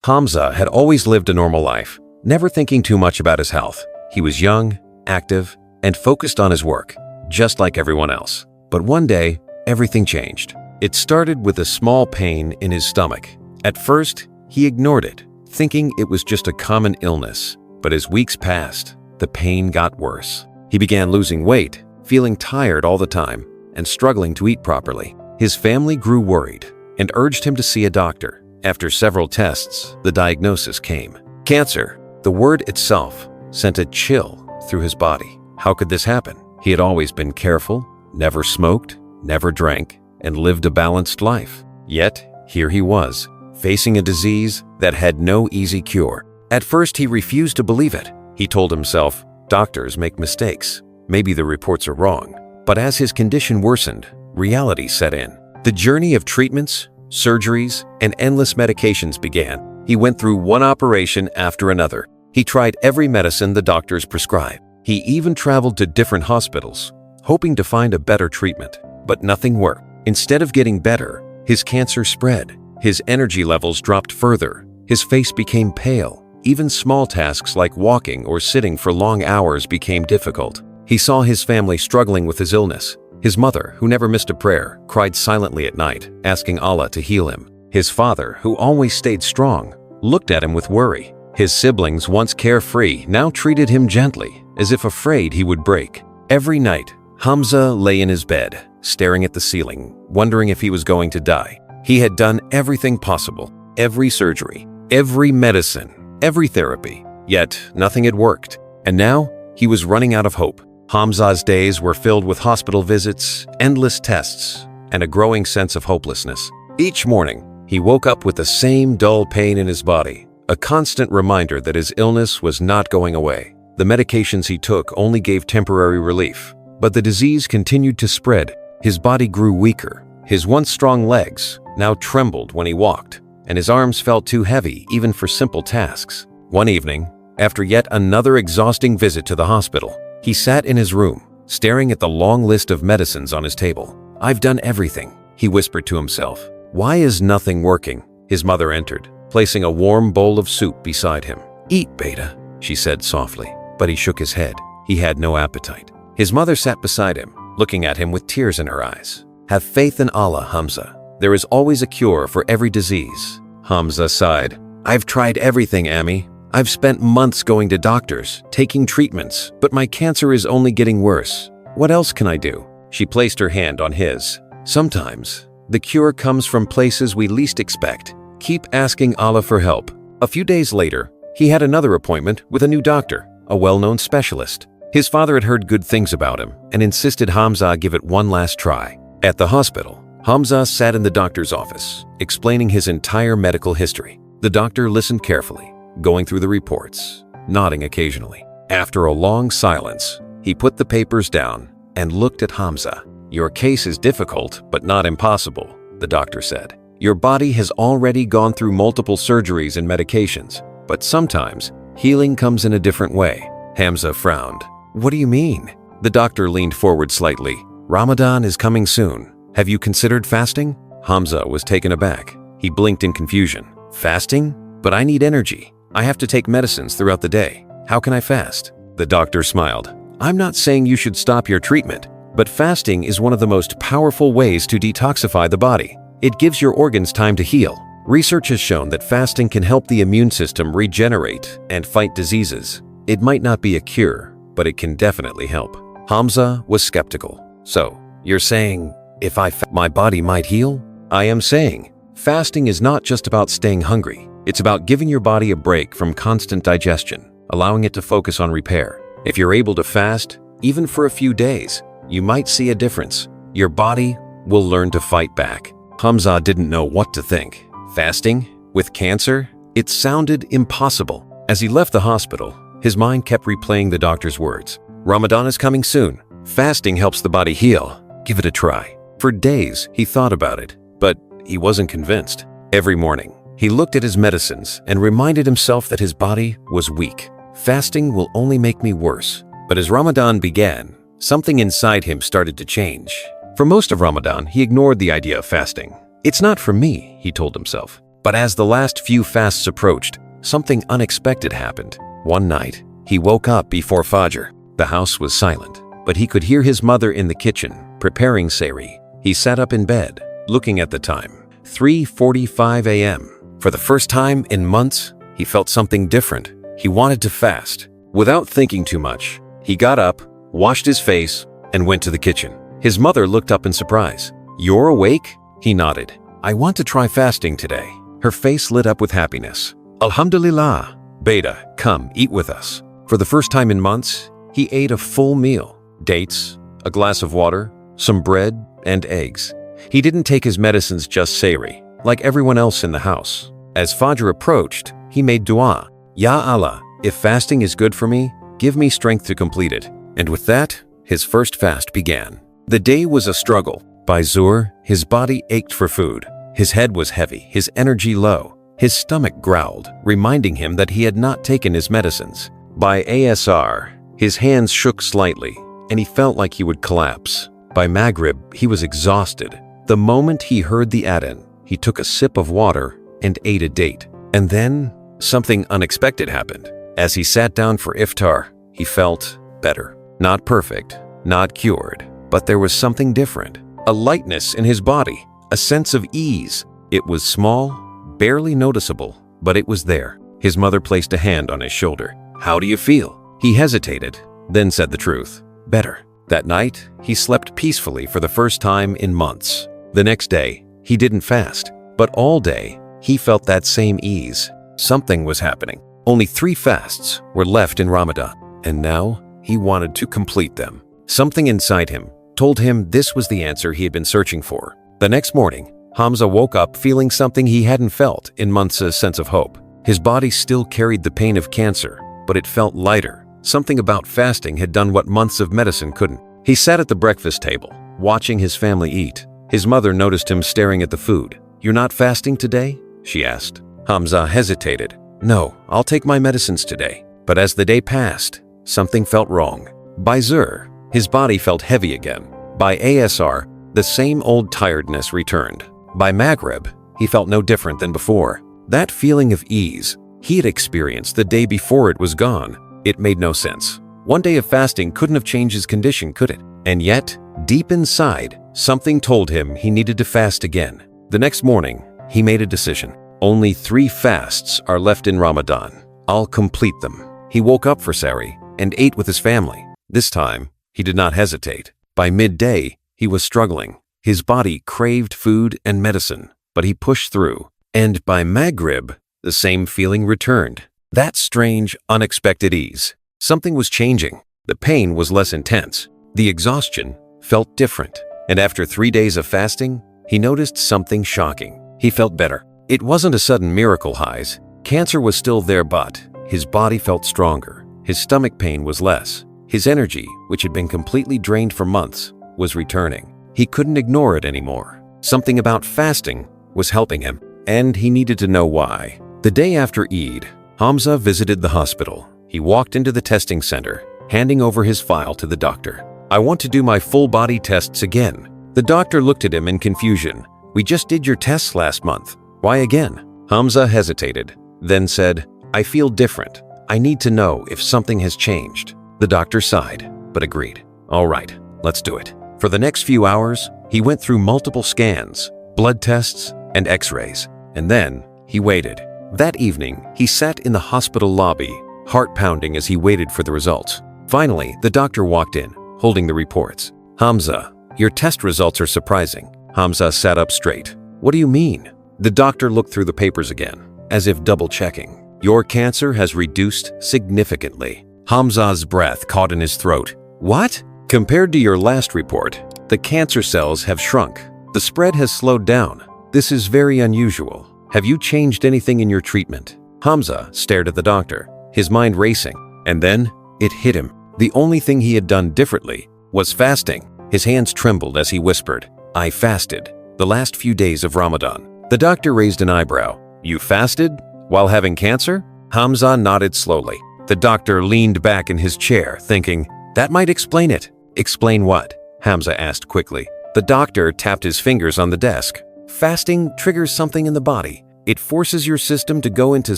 Hamza had always lived a normal life, never thinking too much about his health. He was young, active, and focused on his work, just like everyone else. But one day, everything changed. It started with a small pain in his stomach. At first, he ignored it, thinking it was just a common illness. But as weeks passed, the pain got worse. He began losing weight, feeling tired all the time, and struggling to eat properly. His family grew worried and urged him to see a doctor. After several tests, the diagnosis came: cancer. The word itself sent a chill through his body. How could this happen? He had always been careful, never smoked, never drank, and lived a balanced life. Yet, here he was, facing a disease that had no easy cure. At first, he refused to believe it. He told himself, doctors make mistakes. Maybe the reports are wrong. But as his condition worsened, reality set in. The journey of treatments, surgeries, and endless medications began. He went through one operation after another. He tried every medicine the doctors prescribed. He even traveled to different hospitals, hoping to find a better treatment. But nothing worked. Instead of getting better, his cancer spread. His energy levels dropped further. His face became pale. Even small tasks like walking or sitting for long hours became difficult. He saw his family struggling with his illness. His mother, who never missed a prayer, cried silently at night, asking Allah to heal him. His father, who always stayed strong, looked at him with worry. His siblings, once carefree, now treated him gently, as if afraid he would break. Every night, Hamza lay in his bed, staring at the ceiling, wondering if he was going to die. He had done everything possible, every surgery, every medicine, every therapy, yet nothing had worked. And now, he was running out of hope. Hamza's days were filled with hospital visits, endless tests, and a growing sense of hopelessness. Each morning, he woke up with the same dull pain in his body, a constant reminder that his illness was not going away. The medications he took only gave temporary relief, but the disease continued to spread. His body grew weaker. His once strong legs now trembled when he walked, and his arms felt too heavy even for simple tasks. One evening, after yet another exhausting visit to the hospital, he sat in his room, staring at the long list of medicines on his table. "I've done everything," he whispered to himself. "Why is nothing working?" His mother entered, placing a warm bowl of soup beside him. "Eat, Beta," she said softly, but he shook his head. He had no appetite. His mother sat beside him, looking at him with tears in her eyes. "Have faith in Allah, Hamza. There is always a cure for every disease." Hamza sighed. "I've tried everything, Ami. I've spent months going to doctors, taking treatments, but my cancer is only getting worse. What else can I do?" She placed her hand on his. "Sometimes, the cure comes from places we least expect. Keep asking Allah for help." A few days later, he had another appointment with a new doctor, a well-known specialist. His father had heard good things about him and insisted Hamza give it one last try. At the hospital, Hamza sat in the doctor's office, explaining his entire medical history. The doctor listened carefully, going through the reports, nodding occasionally. After a long silence, he put the papers down and looked at Hamza. "Your case is difficult, but not impossible," the doctor said. "Your body has already gone through multiple surgeries and medications, but sometimes healing comes in a different way." Hamza frowned. "What do you mean?" The doctor leaned forward slightly. "Ramadan is coming soon. Have you considered fasting?" Hamza was taken aback. He blinked in confusion. "Fasting? But I need energy. I have to take medicines throughout the day. How can I fast?" The doctor smiled. "I'm not saying you should stop your treatment, but fasting is one of the most powerful ways to detoxify the body. It gives your organs time to heal. Research has shown that fasting can help the immune system regenerate and fight diseases. It might not be a cure, but it can definitely help." Hamza was skeptical. "So, you're saying, if my body might heal?" "I am saying, fasting is not just about staying hungry. It's about giving your body a break from constant digestion, allowing it to focus on repair. If you're able to fast, even for a few days, you might see a difference. Your body will learn to fight back." Hamza didn't know what to think. Fasting? With cancer? It sounded impossible. As he left the hospital, his mind kept replaying the doctor's words. "Ramadan is coming soon. Fasting helps the body heal. Give it a try." For days, he thought about it, but he wasn't convinced. Every morning, he looked at his medicines and reminded himself that his body was weak. "Fasting will only make me worse." But as Ramadan began, something inside him started to change. For most of Ramadan, he ignored the idea of fasting. "It's not for me," he told himself. But as the last few fasts approached, something unexpected happened. One night, he woke up before Fajr. The house was silent, but he could hear his mother in the kitchen, preparing sehri. He sat up in bed, looking at the time, 3:45 a.m. For the first time in months, he felt something different. He wanted to fast. Without thinking too much, he got up, washed his face, and went to the kitchen. His mother looked up in surprise. "You're awake?" He nodded. "I want to try fasting today." Her face lit up with happiness. "Alhamdulillah. Beta, come, eat with us." For the first time in months, he ate a full meal. Dates, a glass of water, some bread, and eggs. He didn't take his medicines just sehri, like everyone else in the house. As Fajr approached, he made dua. "Ya Allah, if fasting is good for me, give me strength to complete it." And with that, his first fast began. The day was a struggle. By Zuhr, his body ached for food. His head was heavy, his energy low. His stomach growled, reminding him that he had not taken his medicines. By Asr, his hands shook slightly, and he felt like he would collapse. By Maghrib, he was exhausted. The moment he heard the adhan, he took a sip of water and ate a date. And then, something unexpected happened. As he sat down for iftar, he felt better. Not perfect, not cured, but there was something different. A lightness in his body, a sense of ease. It was small, barely noticeable, but it was there. His mother placed a hand on his shoulder. "How do you feel?" He hesitated, then said the truth. "Better." That night, he slept peacefully for the first time in months. The next day, he didn't fast, but all day, he felt that same ease. Something was happening. Only 3 fasts were left in Ramadan, and now he wanted to complete them. Something inside him told him this was the answer he had been searching for. The next morning, Hamza woke up feeling something he hadn't felt in months, a sense of hope. His body still carried the pain of cancer, but it felt lighter. Something about fasting had done what months of medicine couldn't. He sat at the breakfast table, watching his family eat. His mother noticed him staring at the food. "You're not fasting today?" she asked. Hamza hesitated. "No, I'll take my medicines today." But as the day passed, something felt wrong. By Zuhr, his body felt heavy again. By Asr, the same old tiredness returned. By Maghrib, he felt no different than before. That feeling of ease he had experienced the day before it was gone. It made no sense. One day of fasting couldn't have changed his condition, could it? And yet, deep inside, something told him he needed to fast again. The next morning, he made a decision. Only 3 fasts are left in Ramadan. I'll complete them. He woke up for sehri and ate with his family. This time, he did not hesitate. By midday, he was struggling. His body craved food and medicine, but he pushed through. And by Maghrib, the same feeling returned. That strange, unexpected ease. Something was changing. The pain was less intense. The exhaustion felt different. And after 3 days of fasting, he noticed something shocking. He felt better. It wasn't a sudden miracle highs. Cancer was still there, but his body felt stronger. His stomach pain was less. His energy, which had been completely drained for months, was returning. He couldn't ignore it anymore. Something about fasting was helping him, and he needed to know why. The day after Eid, Hamza visited the hospital. He walked into the testing center, handing over his file to the doctor. "I want to do my full body tests again." The doctor looked at him in confusion. "We just did your tests last month. Why again?" Hamza hesitated, then said, "I feel different. I need to know if something has changed." The doctor sighed, but agreed. "All right, let's do it." For the next few hours, he went through multiple scans, blood tests, and x-rays, and then he waited. That evening, he sat in the hospital lobby, heart pounding as he waited for the results. Finally, the doctor walked in, holding the reports. "Hamza, your test results are surprising." Hamza sat up straight. "What do you mean?" The doctor looked through the papers again, as if double-checking. "Your cancer has reduced significantly." Hamza's breath caught in his throat. "What?" "Compared to your last report, the cancer cells have shrunk. The spread has slowed down. This is very unusual. Have you changed anything in your treatment?" Hamza stared at the doctor, his mind racing. And then it hit him. The only thing he had done differently was fasting. His hands trembled as he whispered, "I fasted the last few days of Ramadan." The doctor raised an eyebrow. "You fasted while having cancer?" Hamza nodded slowly. The doctor leaned back in his chair, thinking, "That might explain it." "Explain what?" Hamza asked quickly. The doctor tapped his fingers on the desk. "Fasting triggers something in the body. It forces your system to go into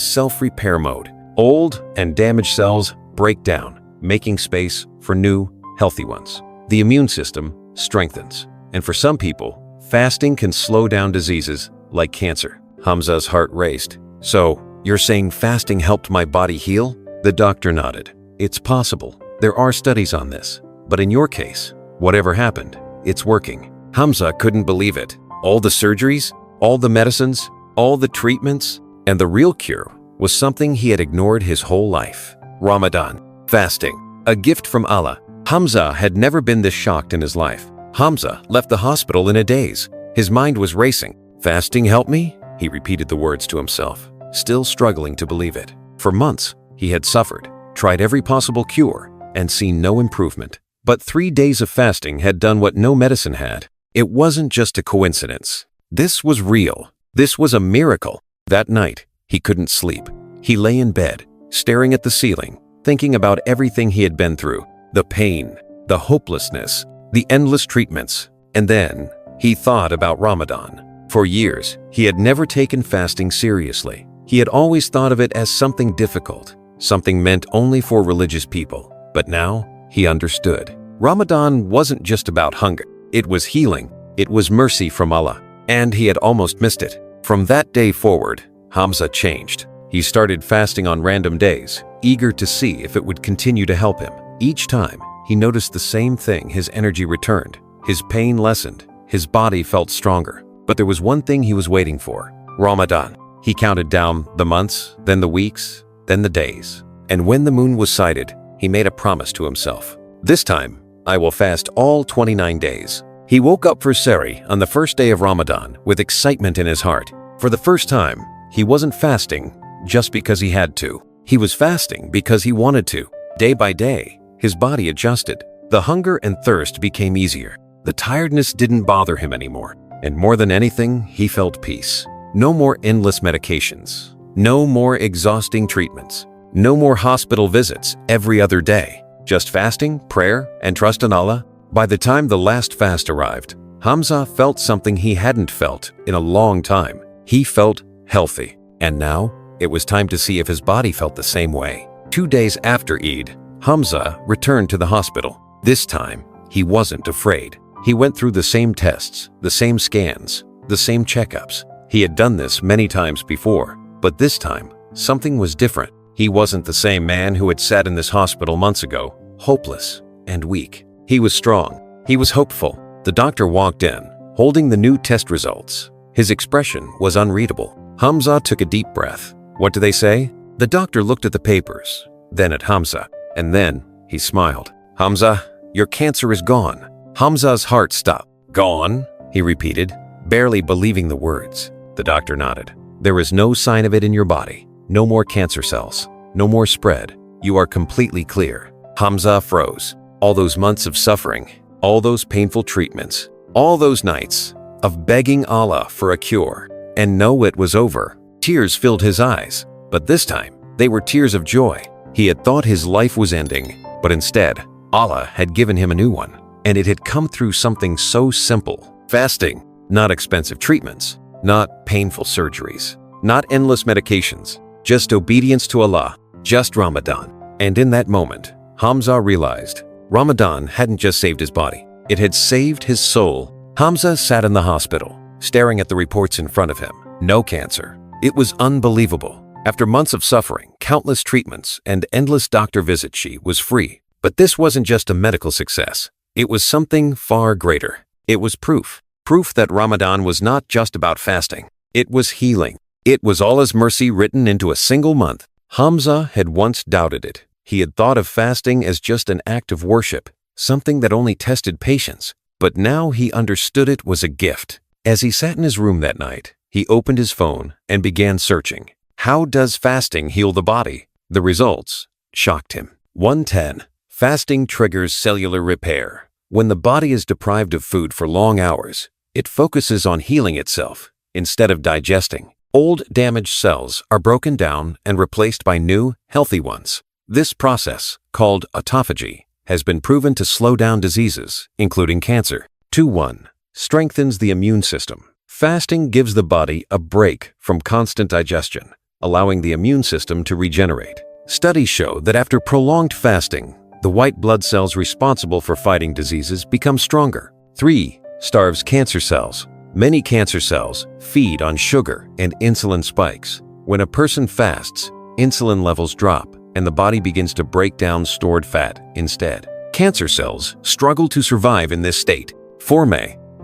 self-repair mode. Old and damaged cells break down, making space for new, healthy ones. The immune system strengthens. And for some people, fasting can slow down diseases like cancer. Hamza's heart raced. "So, you're saying fasting helped my body heal?" The doctor nodded. "It's possible. There are studies on this. But in your case, whatever happened, it's working." Hamza couldn't believe it. All the surgeries, all the medicines, all the treatments, and the real cure was something he had ignored his whole life. Ramadan, fasting, a gift from Allah. Hamza had never been this shocked in his life. Hamza left the hospital in a daze. His mind was racing. "Fasting helped me?" He repeated the words to himself, still struggling to believe it. For months, he had suffered, tried every possible cure, and seen no improvement. But 3 days of fasting had done what no medicine had. It wasn't just a coincidence. This was real. This was a miracle. That night, he couldn't sleep. He lay in bed, staring at the ceiling, thinking about everything he had been through. The pain, the hopelessness, the endless treatments. And then, he thought about Ramadan. For years, he had never taken fasting seriously. He had always thought of it as something difficult, something meant only for religious people. But now, he understood. Ramadan wasn't just about hunger. It was healing. It was mercy from Allah. And he had almost missed it. From that day forward, Hamza changed. He started fasting on random days, eager to see if it would continue to help him. Each time, he noticed the same thing. His energy returned. His pain lessened. His body felt stronger. But there was one thing he was waiting for: Ramadan. He counted down the months, then the weeks, then the days. And when the moon was sighted, he made a promise to himself. "This time, I will fast all 29 days. He woke up for Sehri on the first day of Ramadan with excitement in his heart. For the first time, he wasn't fasting just because he had to. He was fasting because he wanted to. Day by day, his body adjusted. The hunger and thirst became easier. The tiredness didn't bother him anymore. And more than anything, he felt peace. No more endless medications. No more exhausting treatments. No more hospital visits every other day. Just fasting, prayer, and trust in Allah. By the time the last fast arrived, Hamza felt something he hadn't felt in a long time. He felt healthy. And now, it was time to see if his body felt the same way. 2 days after Eid, Hamza returned to the hospital. This time, he wasn't afraid. He went through the same tests, the same scans, the same checkups. He had done this many times before, but this time, something was different. He wasn't the same man who had sat in this hospital months ago, hopeless and weak. He was strong. He was hopeful. The doctor walked in, holding the new test results. His expression was unreadable. Hamza took a deep breath. "What do they say?" The doctor looked at the papers, then at Hamza, and then he smiled. "Hamza, your cancer is gone." Hamza's heart stopped. "Gone?" he repeated, barely believing the words. The doctor nodded. "There is no sign of it in your body. No more cancer cells. No more spread. You are completely clear." Hamza froze. All those months of suffering, all those painful treatments, all those nights of begging Allah for a cure, and know it was over. Tears filled his eyes, but this time, they were tears of joy. He had thought his life was ending, but instead, Allah had given him a new one. And it had come through something so simple. Fasting, not expensive treatments, not painful surgeries, not endless medications, just obedience to Allah, just Ramadan. And in that moment, Hamza realized Ramadan hadn't just saved his body, it had saved his soul. Hamza sat in the hospital, staring at the reports in front of him. No cancer. It was unbelievable. After months of suffering, countless treatments, and endless doctor visits, she was free. But this wasn't just a medical success. It was something far greater. It was proof. Proof that Ramadan was not just about fasting. It was healing. It was Allah's mercy written into a single month. Hamza had once doubted it. He had thought of fasting as just an act of worship, something that only tested patience. But now he understood it was a gift. As he sat in his room that night, he opened his phone and began searching. How does fasting heal the body? The results shocked him. 110. Fasting triggers cellular repair. When the body is deprived of food for long hours, it focuses on healing itself instead of digesting. Old, damaged cells are broken down and replaced by new, healthy ones. This process, called autophagy, has been proven to slow down diseases, including cancer. 2.1. Strengthens the immune system. Fasting gives the body a break from constant digestion, allowing the immune system to regenerate. Studies show that after prolonged fasting, the white blood cells responsible for fighting diseases become stronger. 3. Starves cancer cells. Many cancer cells feed on sugar and insulin spikes. When a person fasts, insulin levels drop and the body begins to break down stored fat instead. Cancer cells struggle to survive in this state. 4.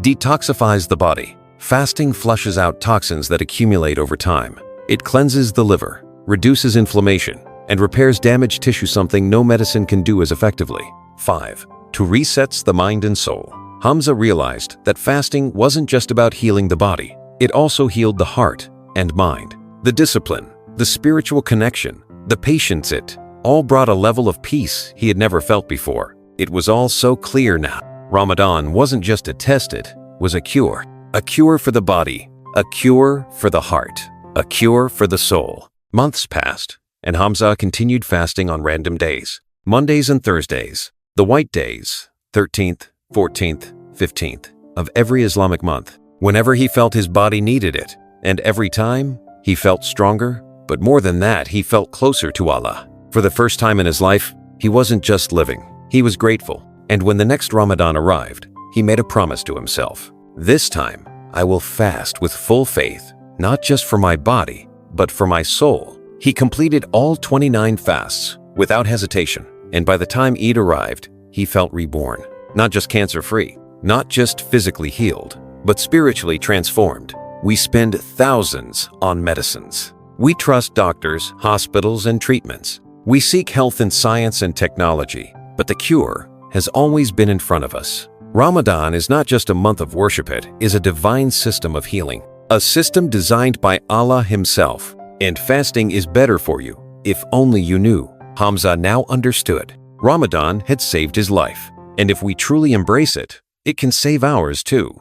Detoxifies the body. Fasting flushes out toxins that accumulate over time. It cleanses the liver, reduces inflammation, and repairs damaged tissue, something no medicine can do as effectively. 5. Resets the mind and soul. Hamza realized that fasting wasn't just about healing the body, it also healed the heart and mind. The discipline, the spiritual connection, the patience, it all brought a level of peace he had never felt before. It was all so clear now. Ramadan wasn't just a test, it was a cure. A cure for the body, a cure for the heart, a cure for the soul. Months passed, and Hamza continued fasting on random days, Mondays and Thursdays, the white days, 13th, 14th, 15th of every Islamic month, whenever he felt his body needed it. And every time, he felt stronger, but more than that, he felt closer to Allah. For the first time in his life, he wasn't just living, he was grateful. And when the next Ramadan arrived, he made a promise to himself. This time, I will fast with full faith, not just for my body, but for my soul. He completed all 29 fasts without hesitation, and by the time Eid arrived, he felt reborn. Not just cancer-free, not just physically healed, but spiritually transformed. We spend thousands on medicines. We trust doctors, hospitals, and treatments. We seek health in science and technology, but the cure has always been in front of us. Ramadan is not just a month of worship, it is a divine system of healing, a system designed by Allah Himself. And fasting is better for you, if only you knew. Hamza now understood. Ramadan had saved his life, and if we truly embrace it, it can save ours too.